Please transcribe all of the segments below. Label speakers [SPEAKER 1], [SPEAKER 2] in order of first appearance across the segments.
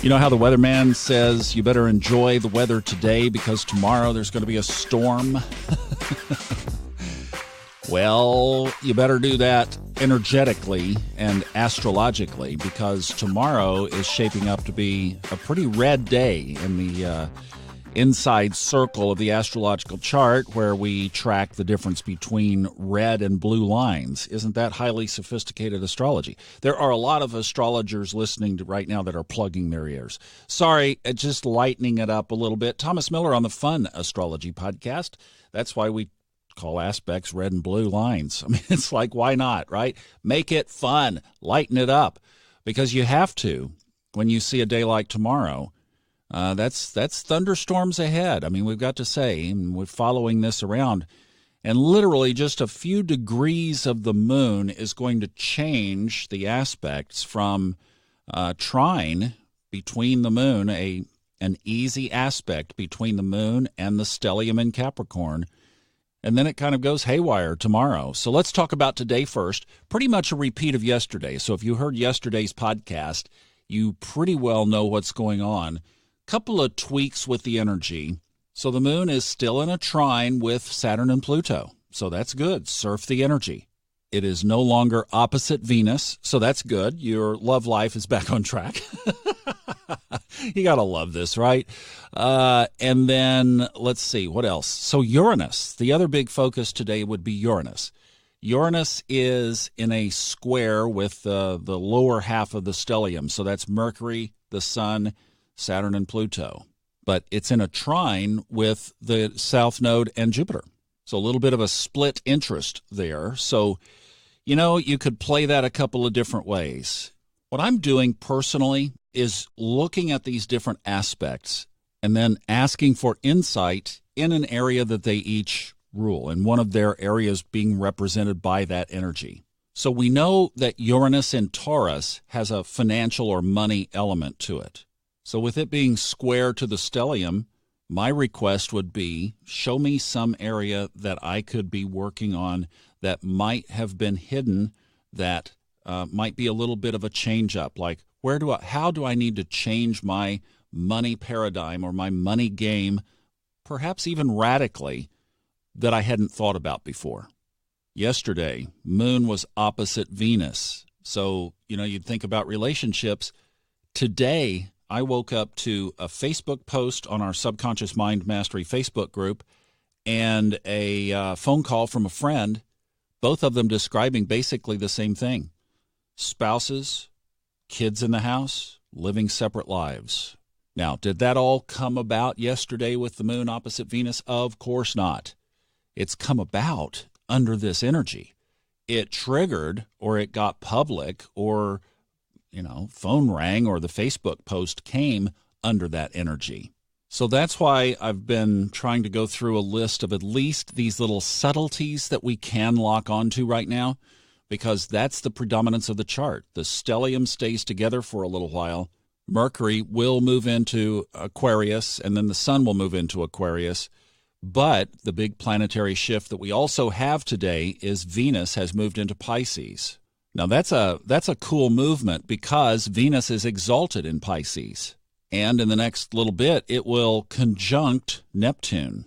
[SPEAKER 1] You know how the weatherman says you better enjoy the weather today because tomorrow there's going to be a storm? Well, you better do that energetically and astrologically because tomorrow is shaping up to be a pretty red day in the inside circle of the astrological chart where we track the difference between red and blue lines. Isn't that highly sophisticated astrology? There are a lot of astrologers listening to right now that are plugging their ears. Sorry, just lightening it up a little bit. Thomas Miller on the Fun Astrology Podcast. That's why we call aspects red and blue lines. I mean, it's like, why not, right? Make it fun. Lighten it up because you have to when you see a day like tomorrow. That's thunderstorms ahead. I mean, we've got to say, and we're following this around, and literally just a few degrees of the moon is going to change the aspects from trine between the moon, an easy aspect between the moon and the stellium in Capricorn, and then it kind of goes haywire tomorrow. So let's talk about today first. Pretty much a repeat of yesterday. So if you heard yesterday's podcast, you pretty well know what's going on. Couple of tweaks with the energy. So the moon is still in a trine with Saturn and Pluto. So that's good. Surf the energy. It is no longer opposite Venus. So that's good. Your love life is back on track. You got to love this, right? And then let's see, what else? So Uranus, the other big focus today would be Uranus. Uranus is in a square with the lower half of the stellium. So that's Mercury, the Sun, Saturn, and Pluto. But it's in a trine with the South Node and Jupiter. So a little bit of a split interest there. So, you could play that a couple of different ways. What I'm doing personally is looking at these different aspects and then asking for insight in an area that they each rule, and one of their areas being represented by that energy. So we know that Uranus in Taurus has a financial or money element to it. So with it being square to the stellium, my request would be, show me some area that I could be working on that might have been hidden, that might be a little bit of a change up. Like, how do I need to change my money paradigm or my money game, perhaps even radically, that I hadn't thought about before? Yesterday, Moon was opposite Venus. So, you'd think about relationships. Today, I woke up to a Facebook post on our Subconscious Mind Mastery Facebook group and a phone call from a friend, both of them describing basically the same thing. Spouses, kids in the house, living separate lives. Now, did that all come about yesterday with the moon opposite Venus? Of course not. It's come about under this energy. It triggered, or it got public, or phone rang, or the Facebook post came under that energy. So that's why I've been trying to go through a list of at least these little subtleties that we can lock onto right now, because that's the predominance of the chart. The stellium stays together for a little while. Mercury will move into Aquarius, and then the Sun will move into Aquarius. But the big planetary shift that we also have today is Venus has moved into Pisces. Now, that's a cool movement because Venus is exalted in Pisces. And in the next little bit, it will conjunct Neptune.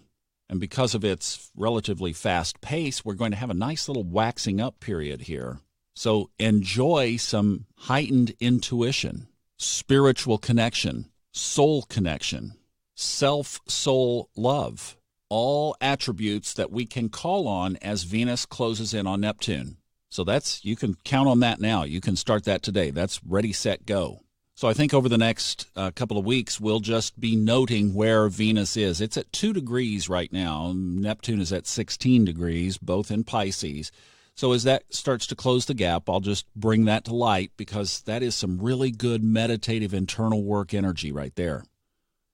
[SPEAKER 1] And because of its relatively fast pace, we're going to have a nice little waxing up period here. So enjoy some heightened intuition, spiritual connection, soul connection, self-soul love, all attributes that we can call on as Venus closes in on Neptune. So you can count on that now. You can start that today. That's ready, set, go. So I think over the next couple of weeks, we'll just be noting where Venus is. It's at 2 degrees right now. Neptune is at 16 degrees, both in Pisces. So as that starts to close the gap, I'll just bring that to light because that is some really good meditative internal work energy right there.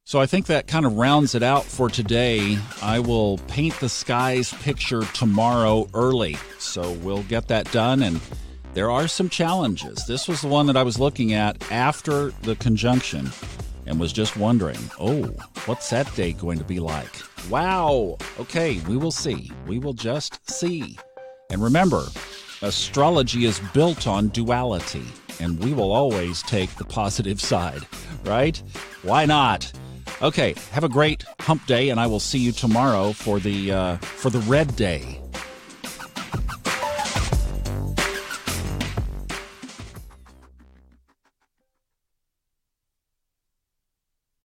[SPEAKER 1] So I think that kind of rounds it out for today. I will paint the skies picture tomorrow early, so we'll get that done. And there are some challenges. This was the one that I was looking at after the conjunction and was just wondering, what's that day going to be like? Wow. Okay, we will see. We will just see. And remember, astrology is built on duality. and we will always take the positive side, right? Why not? Okay, have a great hump day, and I will see you tomorrow for the red day.